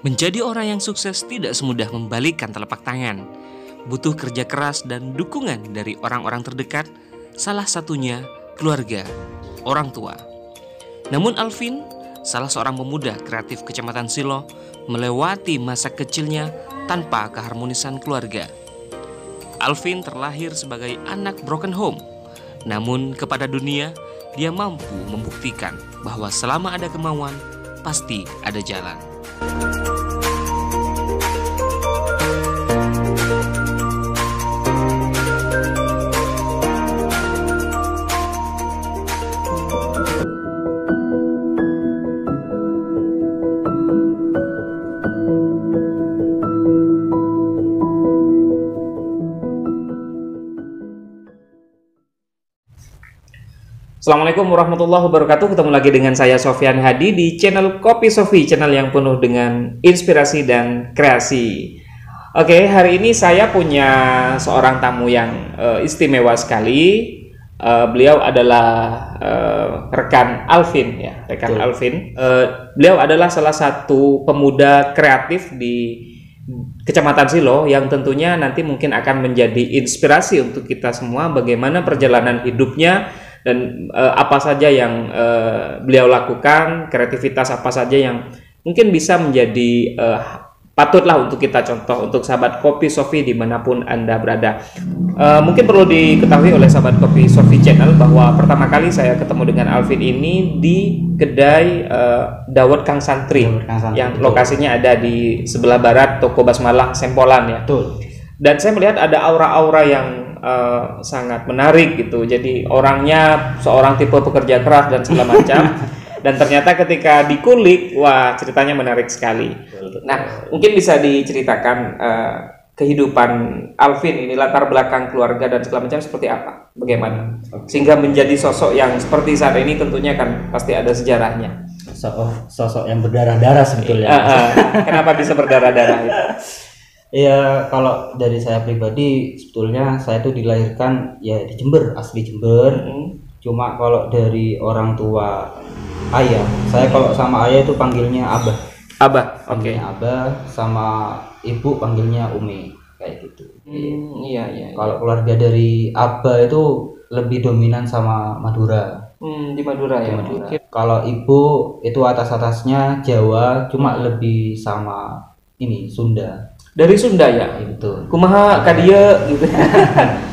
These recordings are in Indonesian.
Menjadi orang yang sukses tidak semudah membalikkan telapak tangan. Butuh kerja keras dan dukungan dari orang-orang terdekat, salah satunya keluarga, orang tua. Namun Alvin, salah seorang pemuda kreatif Kecamatan Silo, melewati masa kecilnya tanpa keharmonisan keluarga. Alvin terlahir sebagai anak broken home. Namun kepada dunia, dia mampu membuktikan bahwa selama ada kemauan, pasti ada jalan. Assalamualaikum warahmatullahi wabarakatuh. Ketemu lagi dengan saya Sofyan Hadi di channel Kopi Sofi, channel yang penuh dengan inspirasi dan kreasi. Oke, hari ini saya punya seorang tamu yang istimewa sekali. Beliau adalah rekan Alvin, ya, rekan Alvin. Beliau adalah salah satu pemuda kreatif di Kecamatan Silo yang tentunya nanti mungkin akan menjadi inspirasi untuk kita semua bagaimana perjalanan hidupnya dan apa saja yang beliau lakukan, kreativitas apa saja yang mungkin bisa menjadi patutlah untuk kita contoh untuk sahabat Kopi Sofi dimanapun Anda berada. Mungkin perlu diketahui oleh sahabat Kopi Sofi channel bahwa pertama kali saya ketemu dengan Alvin ini di kedai Dawet Kang Santri, yang lokasinya ada di sebelah barat Toko Basmalah Sempolan, ya. Betul. Dan saya melihat ada aura-aura yang sangat menarik gitu. Jadi orangnya seorang tipe pekerja keras dan segala macam. Dan ternyata ketika dikulik, wah, ceritanya menarik sekali. Nah, mungkin bisa diceritakan kehidupan Alvin ini, latar belakang keluarga dan segala macam seperti apa, bagaimana sehingga menjadi sosok yang seperti saat ini. Tentunya kan pasti ada sejarahnya. Sosok yang berdarah-darah sebetulnya. Kenapa bisa berdarah-darah itu? Iya, kalau dari saya pribadi sebetulnya saya tuh dilahirkan ya di Jember, asli Jember. Cuma kalau dari orang tua ayah, saya kalau sama ayah itu panggilnya Abah. Abah, oke. Abah, sama ibu panggilnya Umi, kayak gitu. Iya. Kalau keluarga dari Abah itu lebih dominan sama Madura. Di Madura, ya. Madura. Kalau ibu itu atas-atasnya Jawa, cuma lebih sama ini Sunda. Dari Sunda, ya? Betul. Kumaha kadia gitu.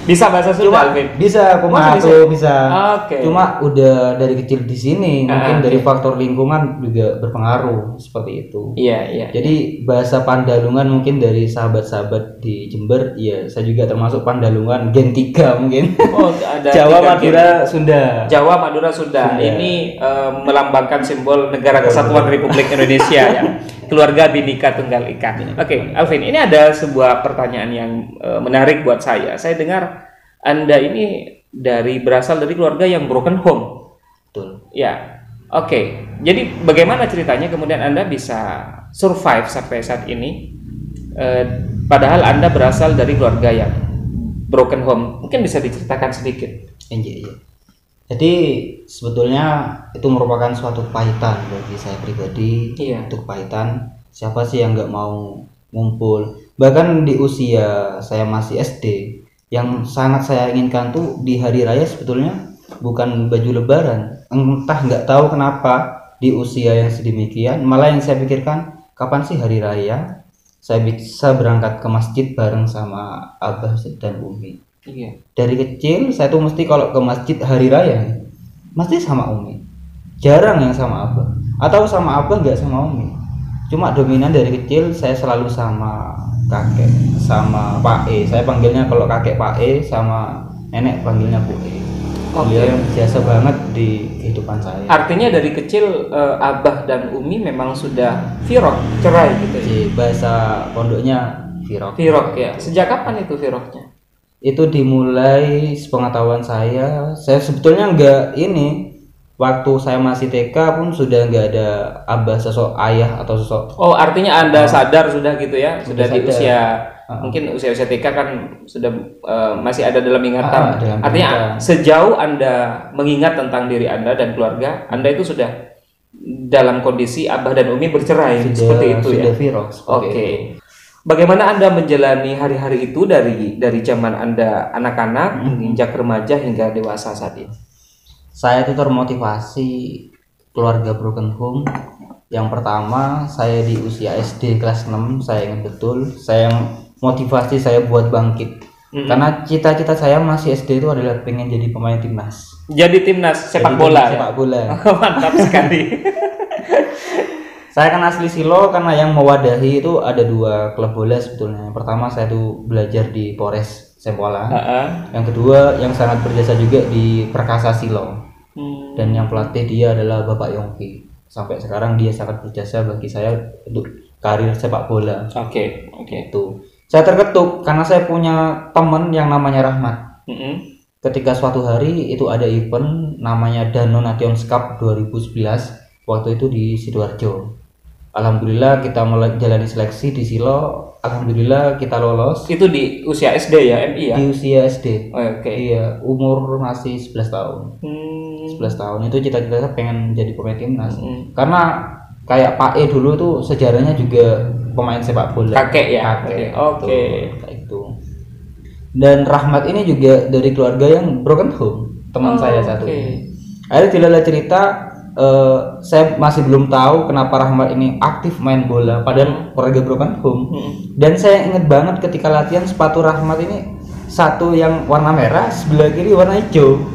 Bisa bahasa Sunda, Alvin? Bisa, kumaha tuh bisa. Oke. Cuma udah dari kecil di sini, mungkin dari faktor lingkungan juga berpengaruh seperti itu. Iya. Jadi bahasa Pandalungan mungkin dari sahabat-sahabat di Jember, ya saya juga termasuk Pandalungan Gen 3 mungkin. Oh, ada Jawa, Madura, Sunda. Jawa, Madura, Sunda. Ini melambangkan simbol Negara Kesatuan Republik Indonesia, ya. Keluarga Bhinneka Tunggal Ika. Oke, Alvin, ini ada sebuah pertanyaan yang menarik buat saya. Saya dengar Anda ini berasal dari keluarga yang broken home. Betul. Ya, oke. Jadi bagaimana ceritanya kemudian Anda bisa survive sampai saat ini? Padahal Anda berasal dari keluarga yang broken home. Mungkin bisa diceritakan sedikit. Iya. Jadi sebetulnya itu merupakan suatu kepahitan bagi saya pribadi. Iya. Untuk kepahitan, siapa sih yang nggak mau ngumpul? Bahkan di usia saya masih SD, yang sangat saya inginkan tuh di hari raya sebetulnya bukan baju lebaran. Entah nggak tahu kenapa di usia yang sedemikian, malah yang saya pikirkan kapan sih hari raya saya bisa berangkat ke masjid bareng sama Abah dan Umi. Iya. Dari kecil saya tuh mesti kalau ke masjid hari raya mesti sama Umi, jarang yang sama Abah, atau sama Abah nggak sama Umi. Cuma dominan dari kecil saya selalu sama kakek, sama Pak E. Saya panggilnya kalau kakek Pak E, sama nenek panggilnya Bu E. Beliau yang biasa banget di kehidupan saya. Artinya dari kecil Abah dan Umi memang sudah firok, cerai gitu ya? Bahasa pondoknya firok. Firok, ya. Sejak kapan itu firoknya? Itu dimulai sepengetahuan saya sebetulnya waktu saya masih TK pun sudah nggak ada Abah, sosok ayah atau sosok. Oh, artinya Anda sadar sudah gitu ya, sudah di sadar. usia mungkin usia TK kan sudah masih ada dalam ingatan. Artinya sejauh Anda mengingat tentang diri Anda dan keluarga, Anda itu sudah dalam kondisi Abah dan Umi bercerai, seperti itu ya. Sudah viral. Oke. Bagaimana Anda menjalani hari-hari itu dari zaman Anda anak-anak, menginjak remaja hingga dewasa saat ini? Saya itu termotivasi keluarga broken home. Yang pertama, saya di usia SD kelas 6, saya ingat betul, motivasi saya buat bangkit. Karena cita-cita saya masih SD itu adalah pengen jadi pemain timnas. Jadi timnas sepak bola. Sepak bola. Mantap sekali. Saya kan asli Silo, karena yang mewadahi itu ada 2 klub bola sebetulnya. Yang pertama saya tuh belajar di Polres Sempoala. Yang kedua yang sangat berjasa juga di Perkasa Silo. Dan yang pelatih dia adalah Bapak Yongki. Sampai sekarang dia sangat berjasa bagi saya untuk karir sepak bola. Oke. Itu. Saya terketuk karena saya punya teman yang namanya Rahmat. Ketika suatu hari itu ada event namanya Danone Nations Cup 2011. Waktu itu di Sidoarjo. Alhamdulillah kita menjalani seleksi di Silo. Alhamdulillah kita lolos. Itu di usia SD ya, MI ya? Di usia SD. Oke. Iya, umur masih 11 tahun. 11 tahun itu cita-cita saya pengen jadi pemain timnas. Karena kayak Pak E dulu tuh sejarahnya juga pemain sepak bola. Kakek ya. Oke. Kayak itu. Dan Rahmat ini juga dari keluarga yang broken home, teman saya satu. Akhirnya dilala cerita, saya masih belum tahu kenapa Rahmat ini aktif main bola padahal keluarga broken home. Dan saya ingat banget ketika latihan sepatu Rahmat ini satu yang warna merah, sebelah kiri warna hijau.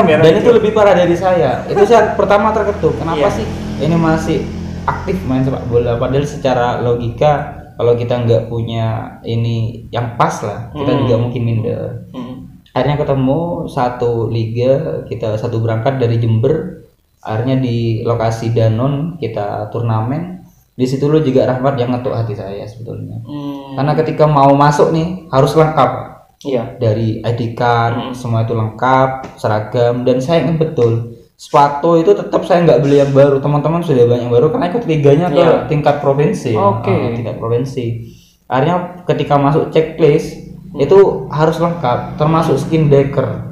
Dan itu lebih parah dari saya. Itu saya pertama terketuk, kenapa sih ini masih aktif main sepak bola, padahal secara logika kalau kita nggak punya ini yang pas lah, kita juga mungkin minder. Akhirnya ketemu satu liga, kita satu berangkat dari Jember. Akhirnya di lokasi Danone kita turnamen. Di situ lo juga Rahmat yang ngetuk hati saya sebetulnya. Karena ketika mau masuk nih harus lengkap. Iya. Dari ID card semua itu lengkap, seragam, dan saya ingat betul sepatu itu tetap saya nggak beli yang baru. Teman-teman sudah banyak yang baru karena ikut liganya ke tingkat provinsi. Tingkat provinsi. Akhirnya ketika masuk checklist itu harus lengkap, termasuk skin decker.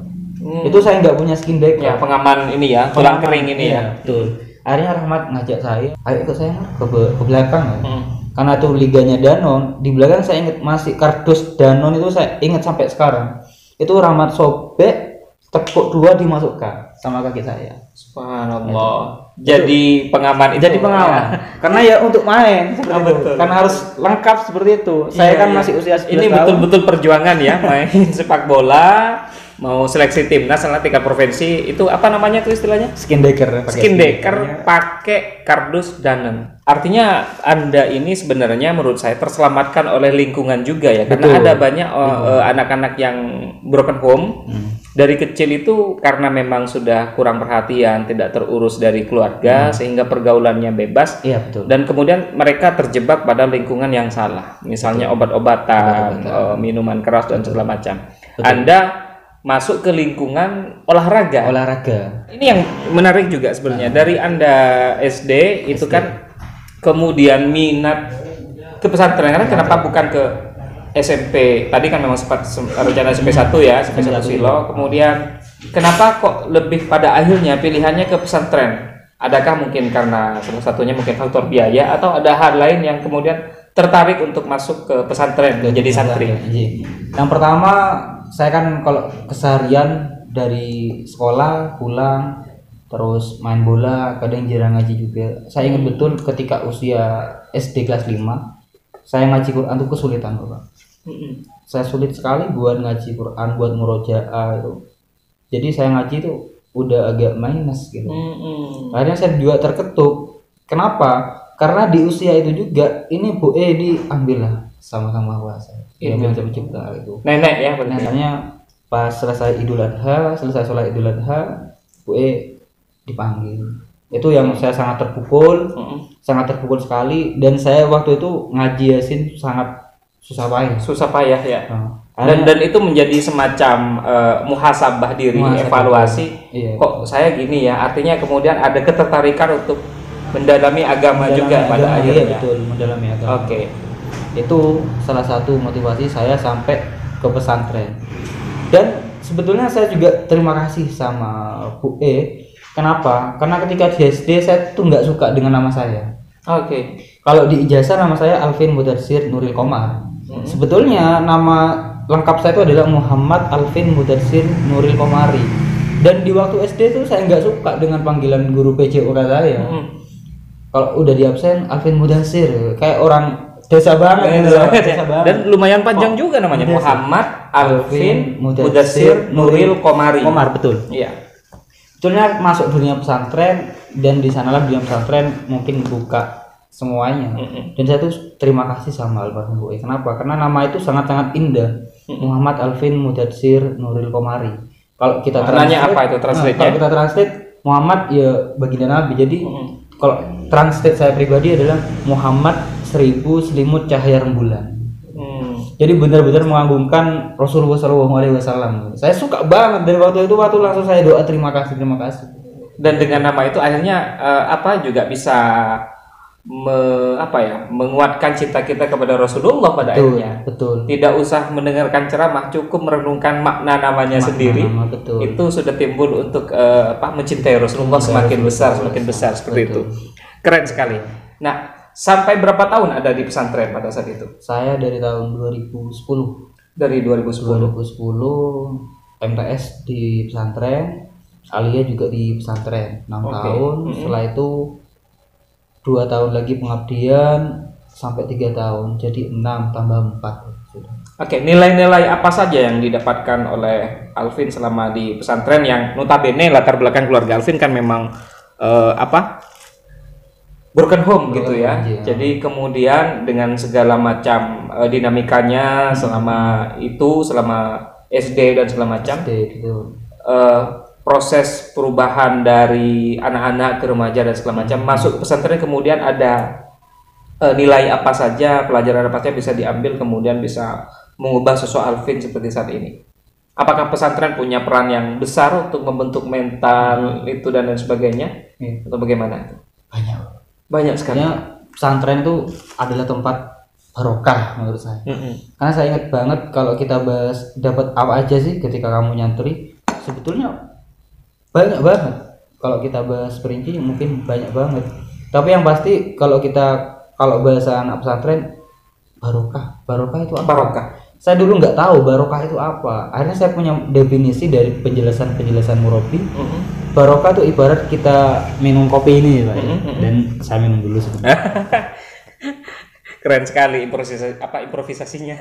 Itu saya nggak punya skin decker. Ya, pengaman ini ya, tulang kering ini ya. Betul. Akhirnya Rahmat ngajak saya, ayo ikut saya ke belakang ya. Karena tuh liganya Danone, di belakang saya ingat masih kardus Danone itu saya ingat sampai sekarang. Itu Rahmat sobek, tepuk 2 dimasukkan sama kaki saya. Subhanallah. Jadi pengaman itu. Jadi pengaman. Karena ya untuk main seperti itu. Karena harus lengkap seperti itu. Saya kan masih usia 11 ini tahun. Betul-betul perjuangan ya, main sepak bola. Mau seleksi timnas salah tingkat provinsi itu apa namanya tuh istilahnya? Skin decker pakai kardus Danone. Artinya Anda ini sebenarnya menurut saya terselamatkan oleh lingkungan juga ya. Karena ada banyak anak-anak yang broken home dari kecil itu karena memang sudah kurang perhatian, tidak terurus dari keluarga sehingga pergaulannya bebas. Iya, betul. Dan kemudian mereka terjebak pada lingkungan yang salah. Misalnya obat-obatan, minuman keras dan segala macam. Anda masuk ke lingkungan olahraga. Ini yang menarik juga sebenarnya. Dari Anda SD itu kan kemudian minat ke pesantren, karena kenapa bukan ke SMP? Tadi kan memang sempat rencana SMP 1 ya, SMP 1 Silo. Kemudian kenapa kok lebih pada akhirnya pilihannya ke pesantren? Adakah mungkin karena salah satunya mungkin faktor biaya atau ada hal lain yang kemudian tertarik untuk masuk ke pesantren menjadi santri? Yang pertama, saya kan kalau keseharian dari sekolah pulang terus main bola, kadang jarang ngaji juga. Saya ingat betul ketika usia SD kelas 5 saya ngaji Quran itu kesulitan, Pak. Saya sulit sekali buat ngaji Quran, buat murojaah itu. Jadi saya ngaji itu udah agak minus gitu. Akhirnya saya juga terketuk. Kenapa? Karena di usia itu juga ini Bu E diambil lah sama-sama puasa. Diambil jam cipta itu. Nenek ya, Neneknya pas selesai Idul Adha, selesai sholat Idul Adha, Bu E dipanggil. Itu yang saya sangat terpukul, sangat terpukul sekali. Dan saya waktu itu ngaji Yasin sangat susah payah ya. Dan itu menjadi semacam muhasabah diri, evaluasi. Kok saya gini ya? Artinya kemudian ada ketertarikan untuk mendalami agama juga pada akhirnya. Iya, betul, mendalami agama. Oke. Itu salah satu motivasi saya sampai ke pesantren. Dan sebetulnya saya juga terima kasih sama Bu E Kenapa? Karena ketika di SD saya tuh nggak suka dengan nama saya. Oke. Kalau di ijazah nama saya Alvin Mudatsir Nuril Komar. Sebetulnya nama lengkap saya itu adalah Muhammad Alvin Mudatsir Nuril Komari. Dan di waktu SD tuh saya nggak suka dengan panggilan guru PJOK saya. Kalau udah di absen Alvin Mudatsir, kayak orang desa banget. Desa banget. Dan lumayan panjang juga namanya, desa. Muhammad Alvin Mudatsir Nuril Komari. Komar, betul. Iya. Sebetulnya masuk dunia pesantren, dan di sanalah dunia pesantren mungkin buka semuanya. Dan saya tuh terima kasih sama almarhum Bu E. Kenapa? Karena nama itu sangat-sangat indah. Muhammad Alvin Mudatsir Nuril Komari. Kalau kita Maknanya apa itu translate-nya? Kalau kita translate, Muhammad ya baginda Nabi. Jadi kalau translate saya pribadi adalah Muhammad 1000 selimut cahaya rembulan. Jadi benar-benar mengagungkan Rasulullah SAW. Saya suka banget dari waktu itu, langsung saya doa terima kasih. Dan dengan nama itu akhirnya juga bisa menguatkan cinta kita kepada Rasulullah pada akhirnya. Betul. Tidak usah mendengarkan ceramah, cukup merenungkan makna namanya sendiri. Betul. Itu sudah timbul untuk mencintai Rasulullah semakin besar seperti itu. Keren sekali. Nah, sampai berapa tahun ada di pesantren pada saat itu? Saya dari tahun 2010. Dari 2010 MTS di pesantren, Alia juga di pesantren 6 tahun. Setelah itu 2 tahun lagi pengabdian sampai 3 tahun, jadi 6 tambah 4. Oke, nilai-nilai apa saja yang didapatkan oleh Alvin selama di pesantren yang notabene latar belakang keluarga Alvin kan memang broken home gitu ya. Jadi kemudian dengan segala macam dinamikanya selama SD dan segala macam, proses perubahan dari anak-anak ke remaja dan segala macam, masuk pesantren kemudian ada nilai apa saja, pelajaran apa saja bisa diambil kemudian bisa mengubah sosok Alvin seperti saat ini. Apakah pesantren punya peran yang besar untuk membentuk mental itu dan lain sebagainya? Atau bagaimana? Banyak sekali. Pesantren itu adalah tempat barokah menurut saya. Karena saya ingat banget kalau kita bahas dapat apa aja sih ketika kamu nyantri, sebetulnya banyak banget. Kalau kita bahas perinci mungkin banyak banget. Tapi yang pasti kalau bahasa anak pesantren, barokah itu apa? Barokah. Saya dulu nggak tahu barokah itu apa. Akhirnya saya punya definisi dari penjelasan murabi. Barokah itu ibarat kita minum kopi ini, Pak. Dan saya minum dulu sebentar. Keren sekali improvisasinya.